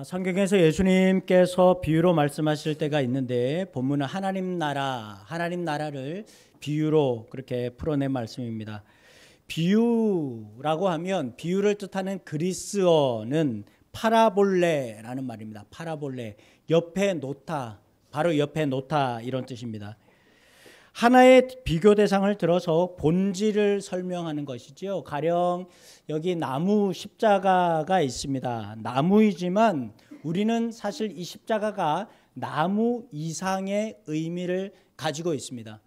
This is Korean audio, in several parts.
성경에서 예수님께서 비유로 말씀하실 때가 있는데 본문은 하나님 나라를 비유로 그렇게 풀어낸 말씀입니다. 비유라고 하면 비유를 뜻하는 그리스어는 파라볼레라는 말입니다. 파라볼레, 옆에 놓다, 바로 옆에 놓다 이런 뜻입니다. 하나의 비교 대상을 들어서 본질을 설명하는 것이지요. 가령 여기 나무 십자가가 있습니다. 나무이지만 우리는 사실 이 십자가가 나무 이상의 의미를 가지고 있습니다.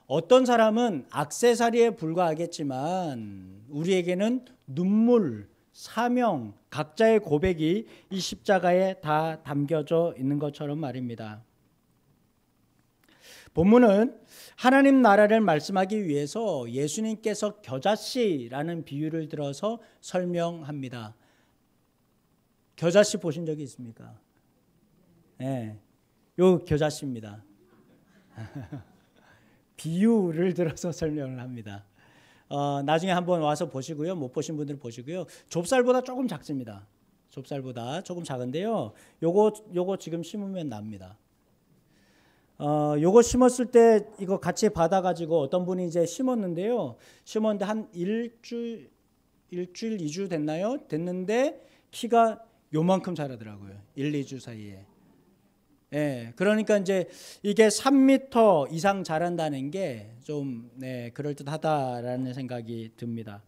어떤 사람은 액세서리에 불과하겠지만 우리에게는 눈물, 사명, 각자의 고백이 이 십자가에 다 담겨져 있는 것처럼 말입니다. 본문은 하나님 나라를 말씀하기 위해서 예수님께서 겨자씨라는 비유를 들어서 설명합니다. 겨자씨 보신 적이 있습니까? 네, 요 겨자씨입니다. 비유를 들어서 설명을 합니다. 나중에 한번 와서 보시고요. 못 보신 분들 보시고요. 좁쌀보다 조금 작습니다. 좁쌀보다 조금 작은데요. 요거 지금 심으면 납니다. 요거 심었을 때 이거 같이 받아가지고 어떤 분이 이제 심었는데요. 심었는데 한 일주일, 2주 됐나요? 됐는데 키가 요만큼 자라더라고요. 1, 2주 사이에. 예, 그러니까 이제 이게 3m 이상 자란다는 게 좀 그럴듯하다라는 생각이 듭니다.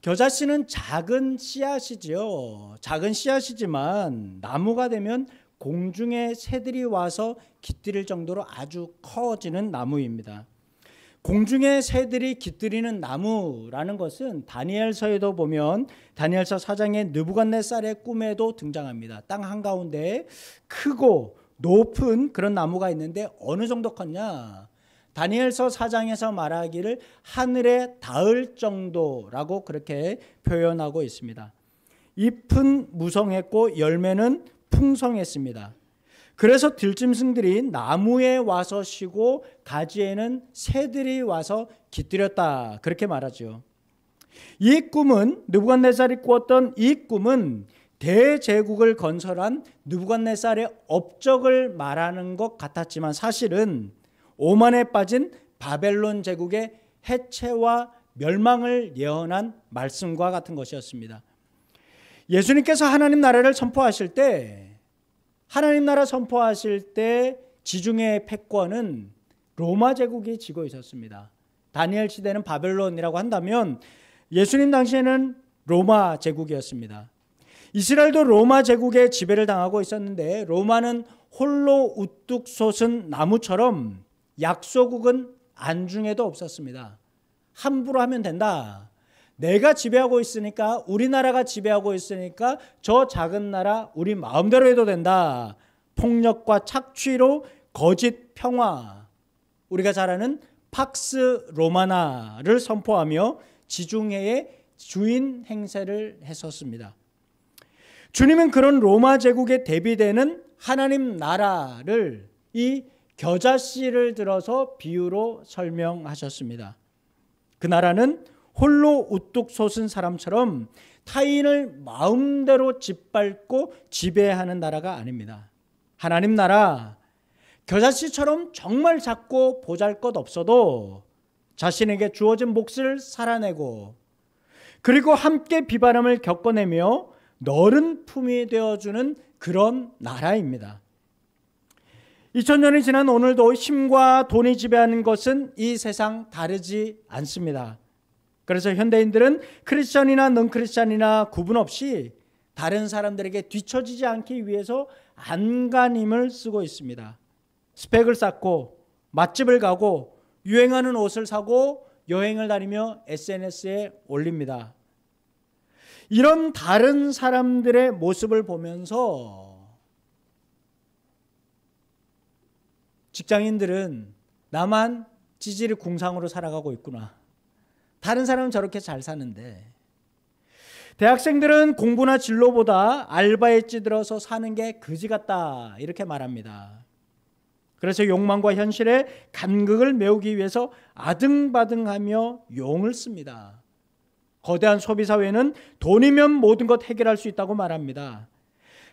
겨자씨는 작은 씨앗이지요. 작은 씨앗이지만 나무가 되면 공중의 새들이 와서 깃들일 정도로 아주 커지는 나무입니다. 공중의 새들이 깃들이는 나무라는 것은 다니엘서에도 보면 다니엘서 4장의 느부갓네살의 꿈에도 등장합니다. 땅 한가운데 크고 높은 그런 나무가 있는데 어느 정도 컸냐? 다니엘서 4장에서 말하기를 하늘에 닿을 정도라고 그렇게 표현하고 있습니다. 잎은 무성했고 열매는 풍성했습니다. 그래서 들짐승들이 나무에 와서 쉬고 가지에는 새들이 와서 깃들였다 그렇게 말하죠. 이 꿈은 느부갓네살이 꾸었던 이 꿈은 대제국을 건설한 느부갓네살의 업적을 말하는 것 같았지만 사실은 오만에 빠진 바벨론 제국의 해체와 멸망을 예언한 말씀과 같은 것이었습니다. 예수님께서 하나님 나라를 선포하실 때 하나님 나라 선포하실 때 지중해 패권은 로마 제국이 지고 있었습니다. 다니엘 시대는 바벨론이라고 한다면 예수님 당시에는 로마 제국이었습니다. 이스라엘도 로마 제국의 지배를 당하고 있었는데 로마는 홀로 우뚝 솟은 나무처럼 약소국은 안중에도 없었습니다. 함부로 하면 된다. 내가 지배하고 있으니까 우리나라가 지배하고 있으니까 저 작은 나라 우리 마음대로 해도 된다. 폭력과 착취로 거짓 평화, 우리가 잘 아는 팍스 로마나를 선포하며 지중해의 주인 행세를 했었습니다. 주님은 그런 로마 제국에 대비되는 하나님 나라를 이 겨자씨를 들어서 비유로 설명하셨습니다. 그 나라는 홀로 우뚝 솟은 사람처럼 타인을 마음대로 짓밟고 지배하는 나라가 아닙니다. 하나님 나라, 겨자씨처럼 정말 작고 보잘것없어도 자신에게 주어진 몫을 살아내고 그리고 함께 비바람을 겪어내며 너른 품이 되어주는 그런 나라입니다. 2000년이 지난 오늘도 힘과 돈이 지배하는 것은 이 세상 다르지 않습니다. 그래서 현대인들은 크리스천이나 넌크리스천이나 구분 없이 다른 사람들에게 뒤처지지 않기 위해서 안간힘을 쓰고 있습니다. 스펙을 쌓고 맛집을 가고 유행하는 옷을 사고 여행을 다니며 SNS에 올립니다. 이런 다른 사람들의 모습을 보면서 직장인들은 나만 찌질이 궁상으로 살아가고 있구나. 다른 사람은 저렇게 잘 사는데. 대학생들은 공부나 진로보다 알바에 찌들어서 사는 게 그지 같다 이렇게 말합니다. 그래서 욕망과 현실의 간극을 메우기 위해서 아등바등하며 용을 씁니다. 거대한 소비사회는 돈이면 모든 것 해결할 수 있다고 말합니다.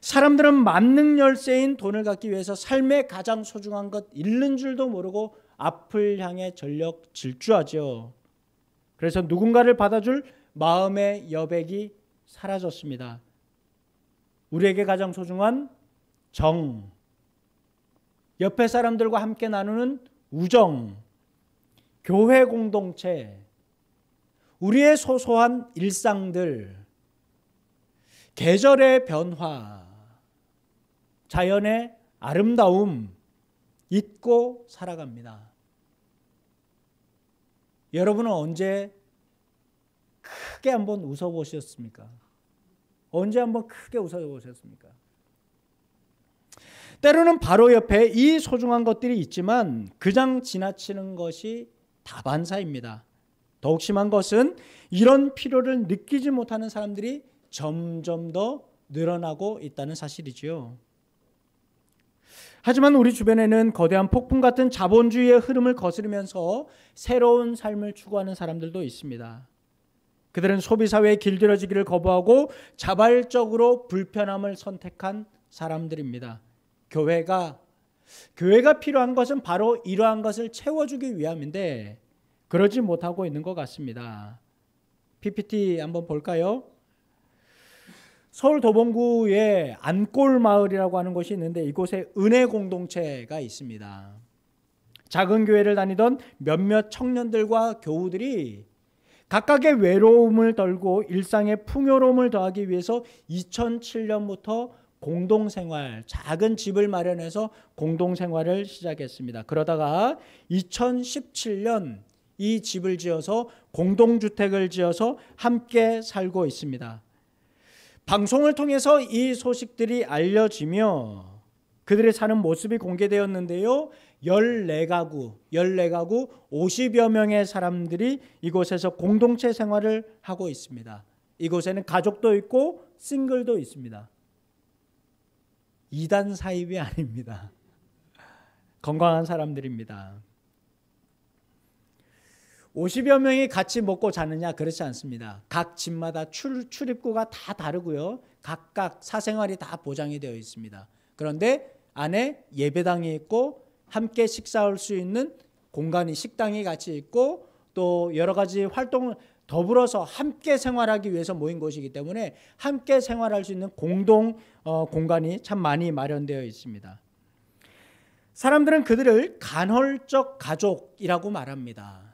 사람들은 만능 열쇠인 돈을 갖기 위해서 삶의 가장 소중한 것 잃는 줄도 모르고 앞을 향해 전력 질주하죠. 그래서 누군가를 받아줄 마음의 여백이 사라졌습니다. 우리에게 가장 소중한 정, 옆에 사람들과 함께 나누는 우정, 교회 공동체, 우리의 소소한 일상들, 계절의 변화, 자연의 아름다움 잊고 살아갑니다. 여러분은 언제 크게 한번 웃어보셨습니까? 언제 한번 크게 웃어보셨습니까? 때로는 바로 옆에 이 소중한 것들이 있지만 그냥 지나치는 것이 다반사입니다. 더욱 심한 것은 이런 필요를 느끼지 못하는 사람들이 점점 더 늘어나고 있다는 사실이지요. 하지만 우리 주변에는 거대한 폭풍 같은 자본주의의 흐름을 거스르면서 새로운 삶을 추구하는 사람들도 있습니다. 그들은 소비사회에 길들여지기를 거부하고 자발적으로 불편함을 선택한 사람들입니다. 교회가 필요한 것은 바로 이러한 것을 채워주기 위함인데 그러지 못하고 있는 것 같습니다. PPT 한번 볼까요? 서울 도봉구에 안골마을이라고 하는 곳이 있는데 이곳에 은혜 공동체가 있습니다. 작은 교회를 다니던 몇몇 청년들과 교우들이 각각의 외로움을 덜고 일상의 풍요로움을 더하기 위해서 2007년부터 공동생활, 작은 집을 마련해서 공동생활을 시작했습니다. 그러다가 2017년 이 집을 지어서 공동주택을 지어서 함께 살고 있습니다. 방송을 통해서 이 소식들이 알려지며 그들이 사는 모습이 공개되었는데요. 14가구 50여 명의 사람들이 이곳에서 공동체 생활을 하고 있습니다. 이곳에는 가족도 있고 싱글도 있습니다. 이단 사입이 아닙니다. 건강한 사람들입니다. 50여 명이 같이 먹고 자느냐? 그렇지 않습니다. 각 집마다 출입구가 다 다르고요. 각각 사생활이 다 보장이 되어 있습니다. 그런데 안에 예배당이 있고 함께 식사할 수 있는 공간이 식당이 같이 있고 또 여러 가지 활동을 더불어서 함께 생활하기 위해서 모인 곳이기 때문에 함께 생활할 수 있는 공동 공간이 참 많이 마련되어 있습니다. 사람들은 그들을 간헐적 가족이라고 말합니다.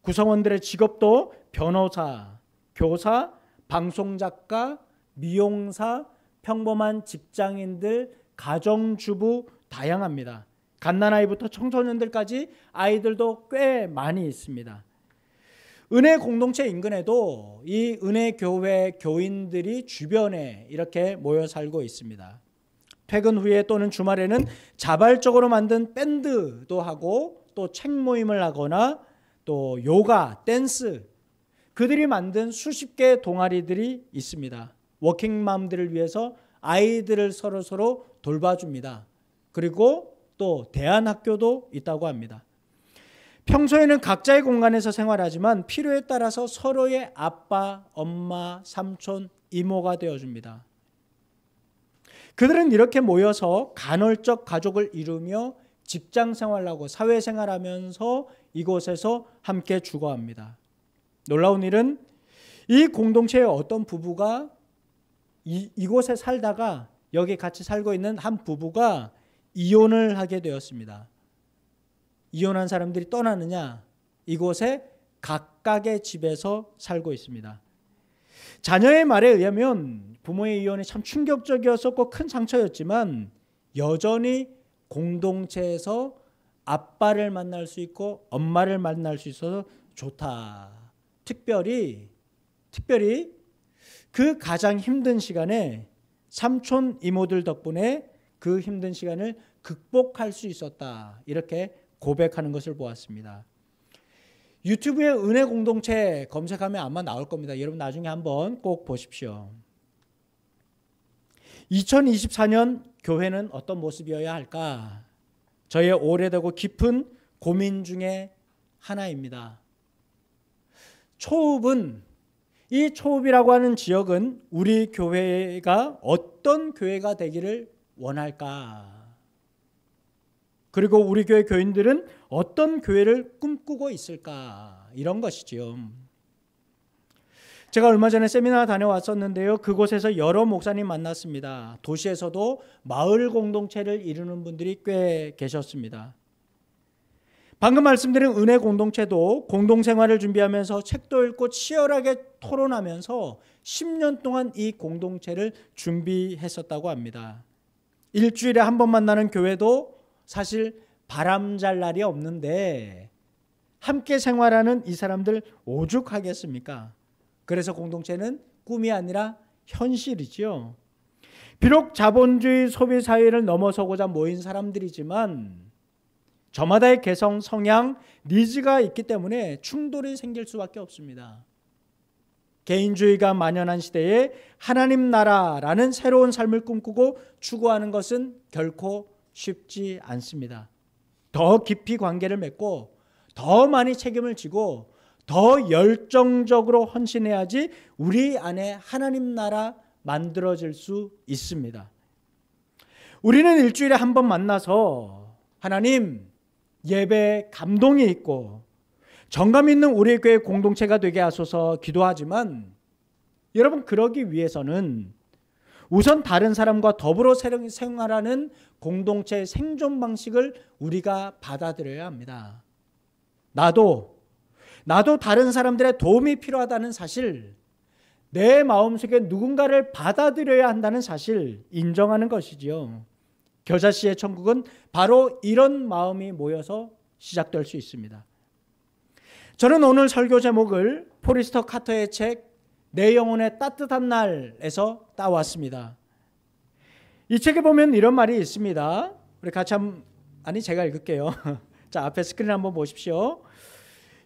구성원들의 직업도 변호사, 교사, 방송작가, 미용사, 평범한 직장인들, 가정주부 다양합니다. 갓난아이부터 청소년들까지 아이들도 꽤 많이 있습니다. 은혜 공동체 인근에도 이 은혜 교회 교인들이 주변에 이렇게 모여 살고 있습니다. 퇴근 후에 또는 주말에는 자발적으로 만든 밴드도 하고 또 책 모임을 하거나 또 요가, 댄스, 그들이 만든 수십 개의 동아리들이 있습니다. 워킹맘들을 위해서 아이들을 서로 돌봐줍니다. 그리고 또 대안학교도 있다고 합니다. 평소에는 각자의 공간에서 생활하지만 필요에 따라서 서로의 아빠, 엄마, 삼촌, 이모가 되어줍니다. 그들은 이렇게 모여서 간헐적 가족을 이루며 직장 생활하고 사회생활하면서 이곳에서 함께 주거합니다. 놀라운 일은 이 공동체의 어떤 부부가 이곳에 살다가 여기 같이 살고 있는 한 부부가 이혼을 하게 되었습니다. 이혼한 사람들이 떠나느냐? 이곳에 각각의 집에서 살고 있습니다. 자녀의 말에 의하면 부모의 이혼이 참 충격적이었었고 큰 상처였지만 여전히 공동체에서 아빠를 만날 수 있고 엄마를 만날 수 있어서 좋다. 특별히 그 가장 힘든 시간에 삼촌 이모들 덕분에 그 힘든 시간을 극복할 수 있었다. 이렇게 고백하는 것을 보았습니다. 유튜브에 은혜 공동체 검색하면 아마 나올 겁니다. 여러분 나중에 한번 꼭 보십시오. 2024년 교회는 어떤 모습이어야 할까? 저의 오래되고 깊은 고민 중에 하나입니다. 초읍은 이 초읍이라고 하는 지역은 우리 교회가 어떤 교회가 되기를 원할까? 그리고 우리 교회 교인들은 어떤 교회를 꿈꾸고 있을까? 이런 것이지요. 제가 얼마 전에 세미나 다녀왔었는데요. 그곳에서 여러 목사님 만났습니다. 도시에서도 마을 공동체를 이루는 분들이 꽤 계셨습니다. 방금 말씀드린 은혜 공동체도 공동생활을 준비하면서 책도 읽고 치열하게 토론하면서 10년 동안 이 공동체를 준비했었다고 합니다. 일주일에 한 번 만나는 교회도 사실 바람잘 날이 없는데 함께 생활하는 이 사람들 오죽하겠습니까? 그래서 공동체는 꿈이 아니라 현실이죠. 비록 자본주의 소비 사회를 넘어서고자 모인 사람들이지만 저마다의 개성, 성향, 니즈가 있기 때문에 충돌이 생길 수밖에 없습니다. 개인주의가 만연한 시대에 하나님 나라라는 새로운 삶을 꿈꾸고 추구하는 것은 결코 쉽지 않습니다. 더 깊이 관계를 맺고 더 많이 책임을 지고 더 열정적으로 헌신해야지 우리 안에 하나님 나라 만들어질 수 있습니다. 우리는 일주일에 한 번 만나서 하나님 예배에 감동이 있고 정감 있는 우리 교회 공동체가 되게 하소서 기도하지만 여러분 그러기 위해서는 우선 다른 사람과 더불어 생활하는 공동체의 생존 방식을 우리가 받아들여야 합니다. 나도 다른 사람들의 도움이 필요하다는 사실, 내 마음속에 누군가를 받아들여야 한다는 사실 인정하는 것이지요. 겨자씨의 천국은 바로 이런 마음이 모여서 시작될 수 있습니다. 저는 오늘 설교 제목을 포리스터 카터의 책 내 영혼의 따뜻한 날에서 따왔습니다. 이 책에 보면 이런 말이 있습니다. 우리 같이 제가 읽을게요. 자, 앞에 스크린 한번 보십시오.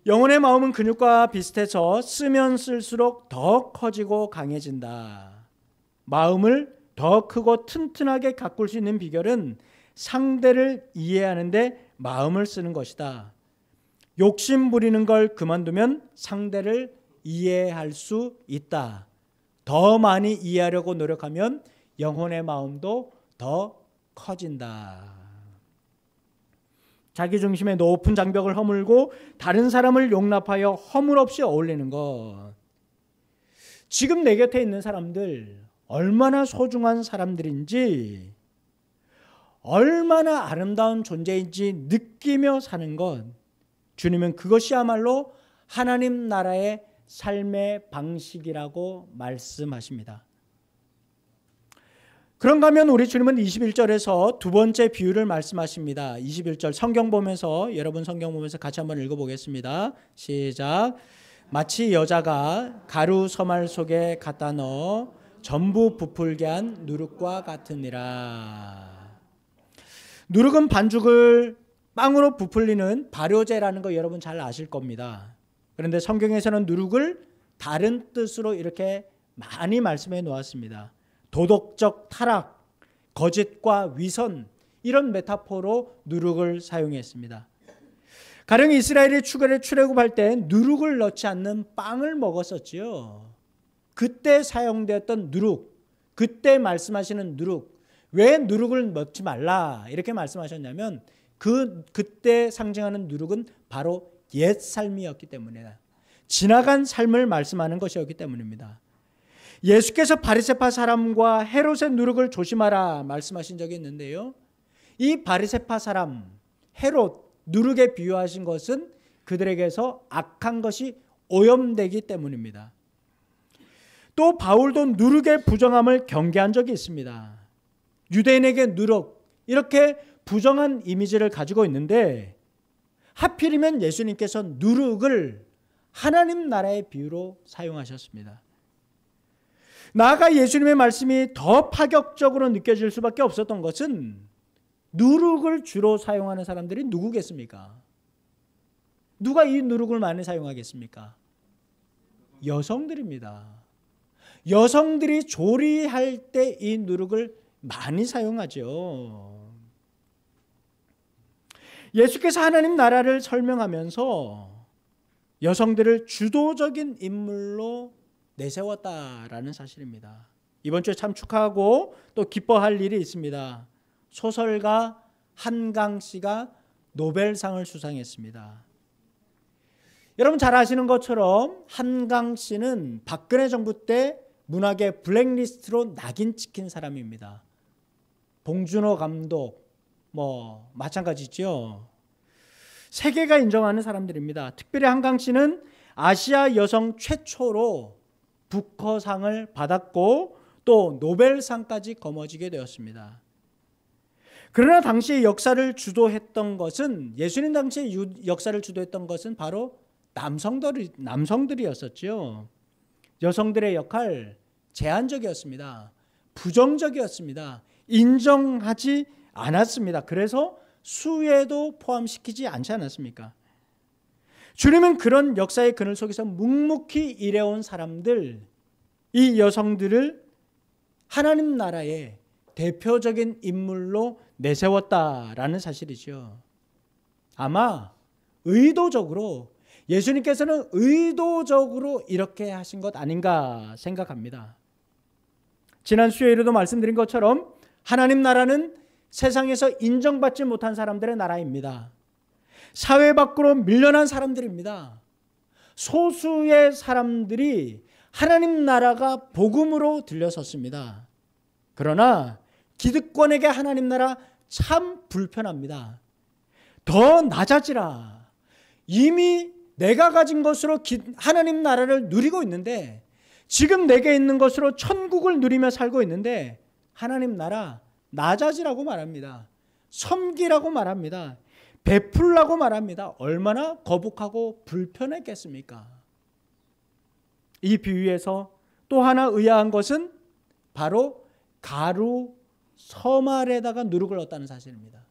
영혼의 마음은 근육과 비슷해서 쓰면 쓸수록 더 커지고 강해진다. 마음을 더 크고 튼튼하게 가꿀 수 있는 비결은 상대를 이해하는데 마음을 쓰는 것이다. 욕심 부리는 걸 그만두면 상대를 이해할 수 있다. 더 많이 이해하려고 노력하면 영혼의 마음도 더 커진다. 자기 중심의 높은 장벽을 허물고 다른 사람을 용납하여 허물 없이 어울리는 것. 지금 내 곁에 있는 사람들 얼마나 소중한 사람들인지, 얼마나 아름다운 존재인지 느끼며 사는 것. 주님은 그것이야말로 하나님 나라의 삶의 방식이라고 말씀하십니다. 그런가 하면 우리 주님은 21절에서 두 번째 비유를 말씀하십니다. 21절 성경 보면서, 여러분 성경 보면서 같이 한번 읽어보겠습니다. 시작. 마치 여자가 가루 서말 속에 갖다 넣어 전부 부풀게 한 누룩과 같으니라. 누룩은 반죽을 빵으로 부풀리는 발효제라는 거 여러분 잘 아실 겁니다. 그런데 성경에서는 누룩을 다른 뜻으로 이렇게 많이 말씀해 놓았습니다. 도덕적 타락, 거짓과 위선, 이런 메타포로 누룩을 사용했습니다. 가령 이스라엘이 출애굽할 때 누룩을 넣지 않는 빵을 먹었었지요. 그때 사용되었던 누룩, 그때 말씀하시는 누룩, 왜 누룩을 넣지 말라 이렇게 말씀하셨냐면 그때 상징하는 누룩은 바로 옛 삶이었기 때문이다. 지나간 삶을 말씀하는 것이었기 때문입니다. 예수께서 바리새파 사람과 헤롯의 누룩을 조심하라 말씀하신 적이 있는데요. 이 바리새파 사람, 헤롯, 누룩에 비유하신 것은 그들에게서 악한 것이 오염되기 때문입니다. 또 바울도 누룩의 부정함을 경계한 적이 있습니다. 유대인에게 누룩, 이렇게 부정한 이미지를 가지고 있는데 하필이면 예수님께서 누룩을 하나님 나라의 비유로 사용하셨습니다. 나아가 예수님의 말씀이 더 파격적으로 느껴질 수밖에 없었던 것은 누룩을 주로 사용하는 사람들이 누구겠습니까? 누가 이 누룩을 많이 사용하겠습니까? 여성들입니다. 여성들이 조리할 때 이 누룩을 많이 사용하죠. 예수께서 하나님 나라를 설명하면서 여성들을 주도적인 인물로 내세웠다라는 사실입니다. 이번 주에 참 축하하고 또 기뻐할 일이 있습니다. 소설가 한강 씨가 노벨상을 수상했습니다. 여러분 잘 아시는 것처럼 한강 씨는 박근혜 정부 때 문학의 블랙리스트로 낙인 찍힌 사람입니다. 봉준호 감독 마찬가지죠. 세계가 인정하는 사람들입니다. 특별히 한강 씨는 아시아 여성 최초로 부커상을 받았고 또 노벨상까지 거머쥐게 되었습니다. 그러나 당시의 역사를 주도했던 것은 예수님 당시의 역사를 주도했던 것은 바로 남성들이었었죠. 여성들의 역할 제한적이었습니다. 부정적이었습니다. 인정하지 않았습니다. 그래서 수혜도 포함시키지 않지 않았습니까? 주님은 그런 역사의 그늘 속에서 묵묵히 일해온 사람들, 이 여성들을 하나님 나라의 대표적인 인물로 내세웠다라는 사실이죠. 아마 예수님께서는 의도적으로 이렇게 하신 것 아닌가 생각합니다. 지난 수요일에도 말씀드린 것처럼 하나님 나라는 세상에서 인정받지 못한 사람들의 나라입니다. 사회 밖으로 밀려난 사람들입니다. 소수의 사람들이 하나님 나라가 복음으로 들려섰습니다. 그러나 기득권에게 하나님 나라 참 불편합니다. 더 낮아지라. 이미 내가 가진 것으로 하나님 나라를 누리고 있는데, 지금 내게 있는 것으로 천국을 누리며 살고 있는데 하나님 나라 낮아지라고 말합니다. 섬기라고 말합니다. 베풀라고 말합니다. 얼마나 거북하고 불편했겠습니까? 이 비유에서 또 하나 의아한 것은 바로 가루 서말에다가 누룩을 넣었다는 사실입니다.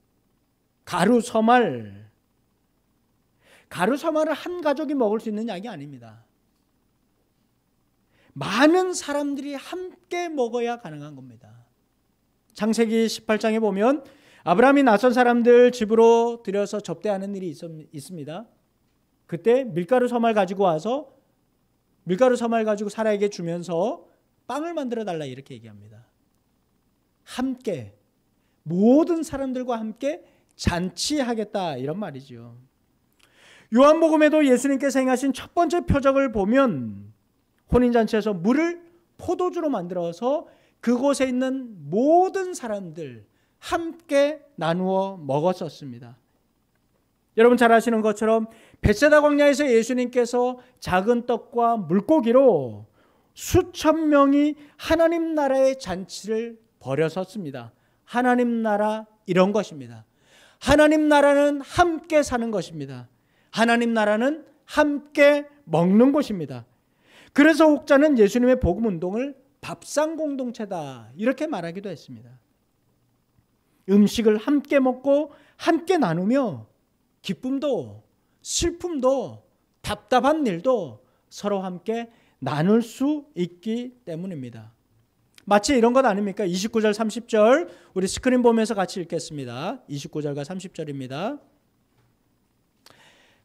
가루 서말을 한 가족이 먹을 수 있는 양이 아닙니다. 많은 사람들이 함께 먹어야 가능한 겁니다. 창세기 18장에 보면 아브라함이 낯선 사람들 집으로 들여서 접대하는 일이 있습니다. 그때 밀가루 서말 가지고 사라에게 주면서 빵을 만들어 달라 이렇게 얘기합니다. 함께, 모든 사람들과 함께 잔치하겠다 이런 말이죠. 요한복음에도 예수님께서 행하신 첫 번째 표적을 보면 혼인잔치에서 물을 포도주로 만들어서 그곳에 있는 모든 사람들 함께 나누어 먹었었습니다. 여러분 잘 아시는 것처럼 벳세다 광야에서 예수님께서 작은 떡과 물고기로 수천 명이 하나님 나라의 잔치를 벌였었습니다. 하나님 나라 이런 것입니다. 하나님 나라는 함께 사는 것입니다. 하나님 나라는 함께 먹는 곳입니다. 그래서 혹자는 예수님의 복음 운동을 밥상 공동체다 이렇게 말하기도 했습니다. 음식을 함께 먹고 함께 나누며 기쁨도 슬픔도 답답한 일도 서로 함께 나눌 수 있기 때문입니다. 마치 이런 것 아닙니까? 29절 30절 우리 스크린 보면서 같이 읽겠습니다. 29절과 30절입니다.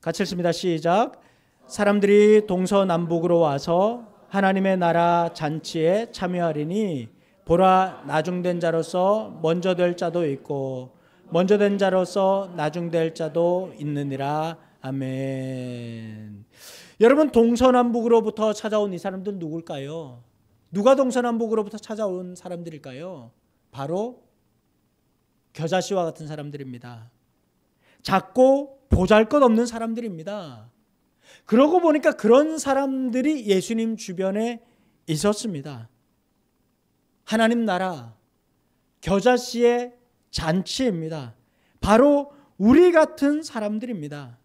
같이 읽습니다. 시작. 사람들이 동서남북으로 와서 하나님의 나라 잔치에 참여하리니 보라, 나중된 자로서 먼저 될 자도 있고 먼저 된 자로서 나중될 자도 있느니라. 아멘. 여러분, 동서남북으로부터 찾아온 이 사람들은 누굴까요? 누가 동서남북으로부터 찾아온 사람들일까요? 바로 겨자씨와 같은 사람들입니다. 작고 보잘것없는 사람들입니다. 그러고 보니까 그런 사람들이 예수님 주변에 있었습니다. 하나님 나라 겨자씨의 잔치입니다. 바로 우리 같은 사람들입니다.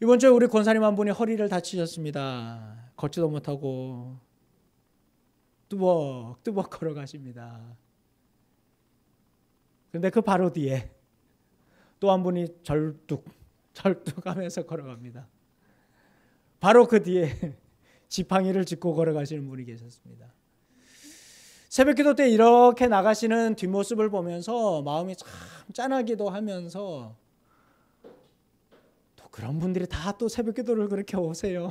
이번 주에 우리 권사님 한 분이 허리를 다치셨습니다. 걷지도 못하고 뚜벅뚜벅 걸어가십니다. 그런데 그 바로 뒤에 또 한 분이 절뚝하면서 걸어갑니다. 바로 그 뒤에 지팡이를 짚고 걸어가시는 분이 계셨습니다. 새벽기도 때 이렇게 나가시는 뒷모습을 보면서 마음이 참 짠하기도 하면서 또 그런 분들이 다 또 새벽기도를 그렇게 오세요.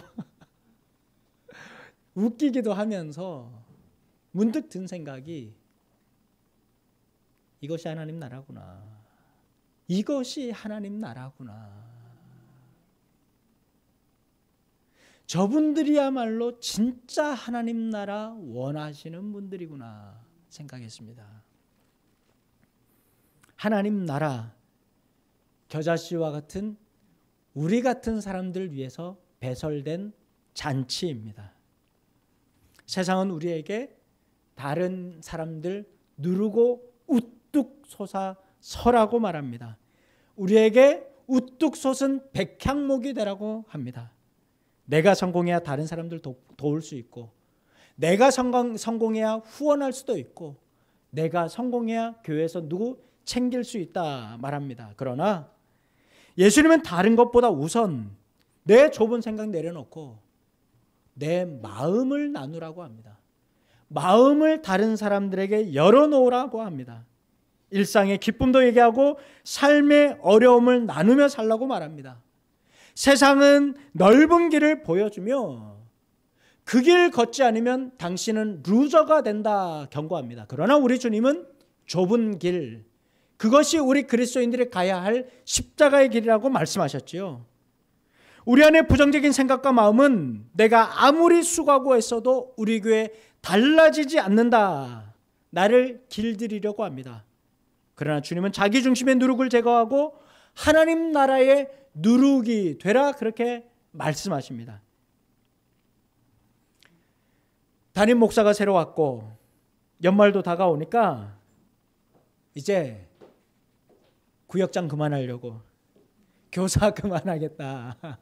웃기기도 하면서 문득 든 생각이 이것이 하나님 나라구나. 이것이 하나님 나라구나. 저분들이야말로 진짜 하나님 나라 원하시는 분들이구나 생각했습니다. 하나님 나라, 겨자씨와 같은 우리 같은 사람들 위해서 배설된 잔치입니다. 세상은 우리에게 다른 사람들 누르고 우뚝 솟아 서라고 말합니다. 우리에게 우뚝 솟은 백향목이 되라고 합니다. 내가 성공해야 다른 사람들 도울 수 있고, 내가 성공해야 후원할 수도 있고, 내가 성공해야 교회에서 누구 챙길 수 있다 말합니다. 그러나 예수님은 다른 것보다 우선 내 좁은 생각 내려놓고 내 마음을 나누라고 합니다. 마음을 다른 사람들에게 열어놓으라고 합니다. 일상의 기쁨도 얘기하고 삶의 어려움을 나누며 살라고 말합니다. 세상은 넓은 길을 보여주며 그 길 걷지 않으면 당신은 루저가 된다 경고합니다. 그러나 우리 주님은 좁은 길, 그것이 우리 그리스도인들이 가야 할 십자가의 길이라고 말씀하셨지요. 우리 안에 부정적인 생각과 마음은 내가 아무리 수고하고 애써도 우리 교회 달라지지 않는다. 나를 길들이려고 합니다. 그러나 주님은 자기 중심의 누룩을 제거하고 하나님 나라의 누룩이 되라 그렇게 말씀하십니다. 담임 목사가 새로 왔고 연말도 다가오니까 이제 구역장 그만하려고, 교사 그만하겠다,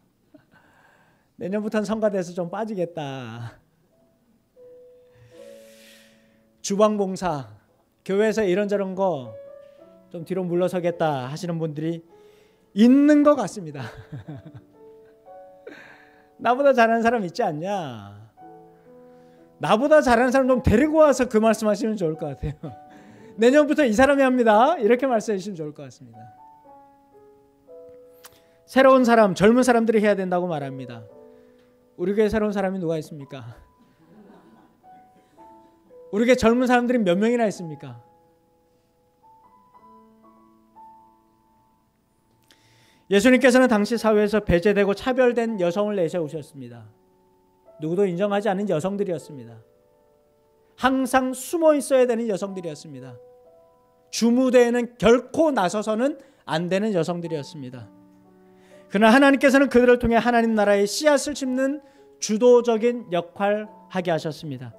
내년부터는 성가대에서 좀 빠지겠다, 주방봉사 교회에서 이런저런 거 좀 뒤로 물러서겠다 하시는 분들이 있는 것 같습니다. 나보다 잘하는 사람 있지 않냐? 나보다 잘하는 사람 좀 데리고 와서 그 말씀하시면 좋을 것 같아요. 내년부터 이 사람이 합니다. 이렇게 말씀해 주시면 좋을 것 같습니다. 새로운 사람, 젊은 사람들이 해야 된다고 말합니다. 우리 교회 새로운 사람이 누가 있습니까? 우리 교회 젊은 사람들이 몇 명이나 있습니까? 예수님께서는 당시 사회에서 배제되고 차별된 여성을 내세우셨습니다. 누구도 인정하지 않은 여성들이었습니다. 항상 숨어 있어야 되는 여성들이었습니다. 주무대에는 결코 나서서는 안 되는 여성들이었습니다. 그러나 하나님께서는 그들을 통해 하나님 나라의 씨앗을 심는 주도적인 역할을 하게 하셨습니다.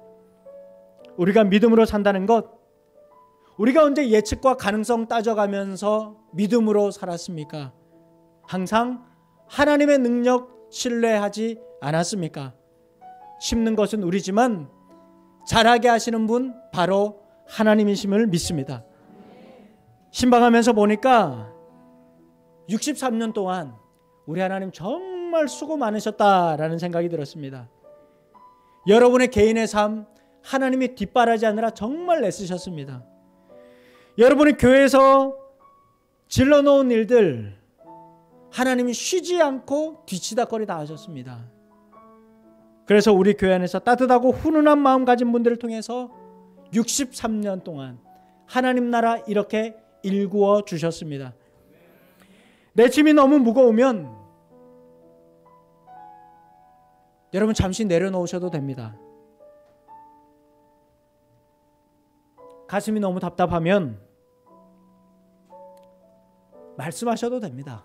우리가 믿음으로 산다는 것, 우리가 언제 예측과 가능성 따져가면서 믿음으로 살았습니까? 항상 하나님의 능력 신뢰하지 않았습니까? 심는 것은 우리지만 자라게 하시는 분 바로 하나님이심을 믿습니다. 신방하면서 보니까 63년 동안 우리 하나님 정말 수고 많으셨다라는 생각이 들었습니다. 여러분의 개인의 삶 하나님이 뒷바라지하느라 정말 애쓰셨습니다. 여러분이 교회에서 질러놓은 일들 하나님이 쉬지 않고 뒤치다거리 다 하셨습니다. 그래서 우리 교회 안에서 따뜻하고 훈훈한 마음 가진 분들을 통해서 63년 동안 하나님 나라 이렇게 일구어 주셨습니다. 내 짐이 너무 무거우면 여러분 잠시 내려놓으셔도 됩니다. 가슴이 너무 답답하면 말씀하셔도 됩니다.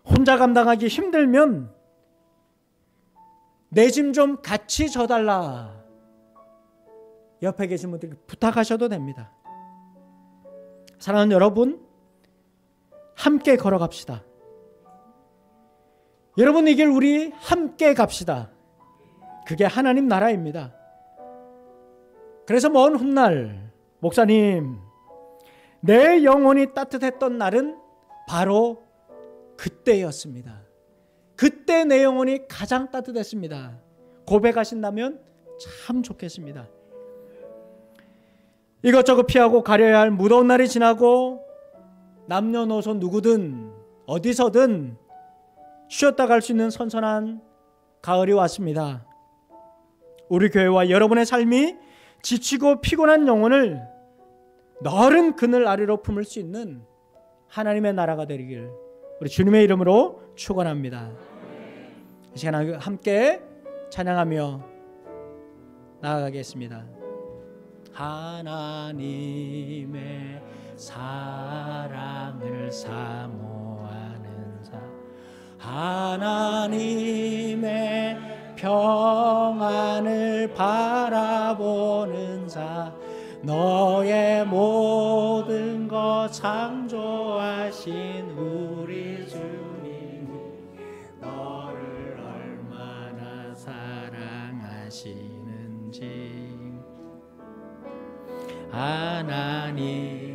혼자 감당하기 힘들면 내 짐 좀 같이 져달라. 옆에 계신 분들께 부탁하셔도 됩니다. 사랑하는 여러분, 함께 걸어갑시다. 여러분, 이 길 우리 함께 갑시다. 그게 하나님 나라입니다. 그래서 먼 훗날 목사님, 내 영혼이 따뜻했던 날은 바로 그때였습니다. 그때 내 영혼이 가장 따뜻했습니다. 고백하신다면 참 좋겠습니다. 이것저것 피하고 가려야 할 무더운 날이 지나고 남녀노소 누구든 어디서든 쉬었다 갈 수 있는 선선한 가을이 왔습니다. 우리 교회와 여러분의 삶이 지치고 피곤한 영혼을 넓은 그늘 아래로 품을 수 있는 하나님의 나라가 되길 우리 주님의 이름으로 축원합니다. 이 시간 함께 찬양하며 나아가겠습니다. 하나님의 사랑을 사모하는 자, 하나님의 평안을 바라보는 자, 너의 모든 것 창조하신 우리 주님이 너를 얼마나 사랑하시는지, 하나님께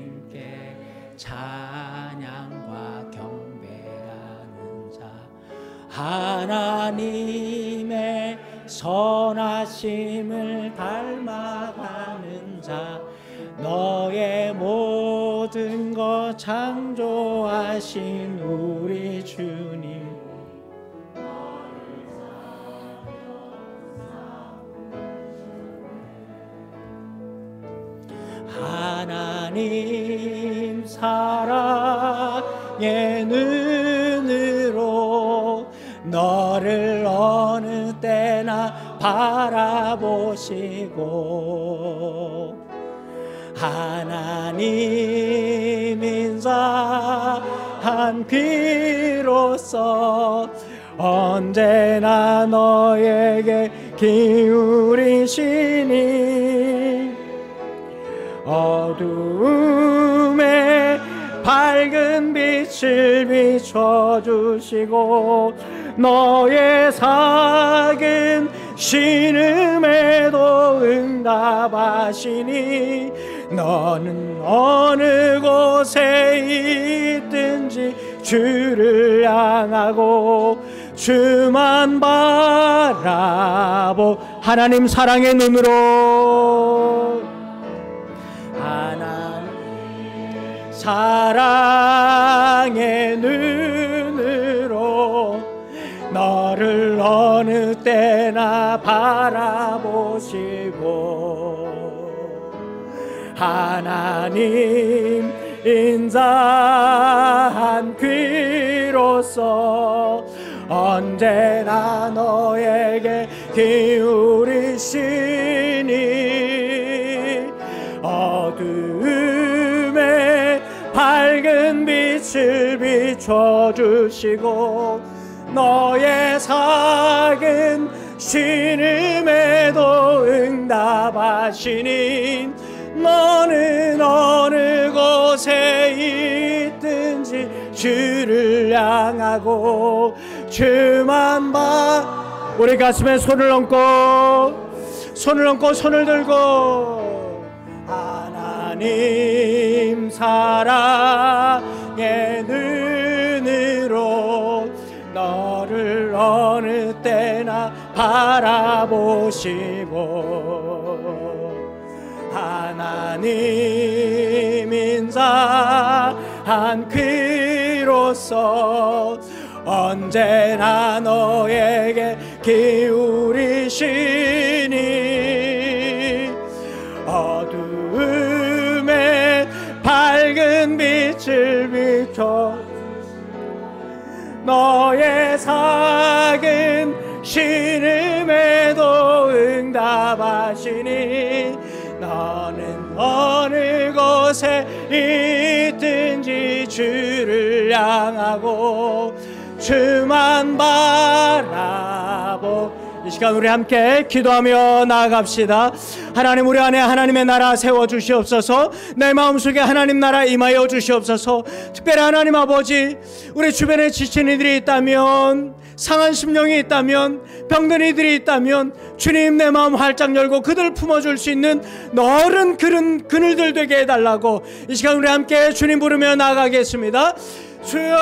찬양과 경배하는 자, 하나님의 선하심을 닮아가는 자, 너의 모든 것 창조하신 우리 주님 하나님 사랑의 눈으로 너를 어느 때나 바라보시고, 하나님 인자한 귀로서 언제나 너에게 기울이시니, 어두움에 밝은 빛을 비춰주시고 너의 작은 신음에도 응답하시니, 너는 어느 곳에 있든지 주를 향하고 주만 바라보 하나님 사랑의 눈으로, 하나님 사랑의 눈으로 너를 어느 때나 바라보시고, 하나님 인자한 귀로서 언제나 너에게 기울이시니, 어둠에 밝은 빛을 비춰주시고 너의 작은 신음에도 응답하시니, 너는 어느 곳에 있든지 주를 향하고 주만 봐. 우리 가슴에 손을 얹고 손을 들고, 하나님 사랑의 눈으로 너를 어느 때나 바라보시고, 하나님 인자한 귀로서 언제나 너에게 기울이시니, 어둠에 밝은 빛을 비춰 너의 작은 신음에도 응답하시니, 너는 어느 곳에 있든지 주를 향하고 주만 바라보. 이 시간 우리 함께 기도하며 나아갑시다. 하나님, 우리 안에 하나님의 나라 세워주시옵소서. 내 마음속에 하나님 나라 임하여 주시옵소서. 특별히 하나님 아버지, 우리 주변에 지친 이들이 있다면, 상한 심령이 있다면, 병든 이들이 있다면 주님 내 마음 활짝 열고 그들 품어줄 수 있는 넓은 그늘들 되게 해달라고 이 시간 우리 함께 주님 부르며 나아가겠습니다. 주여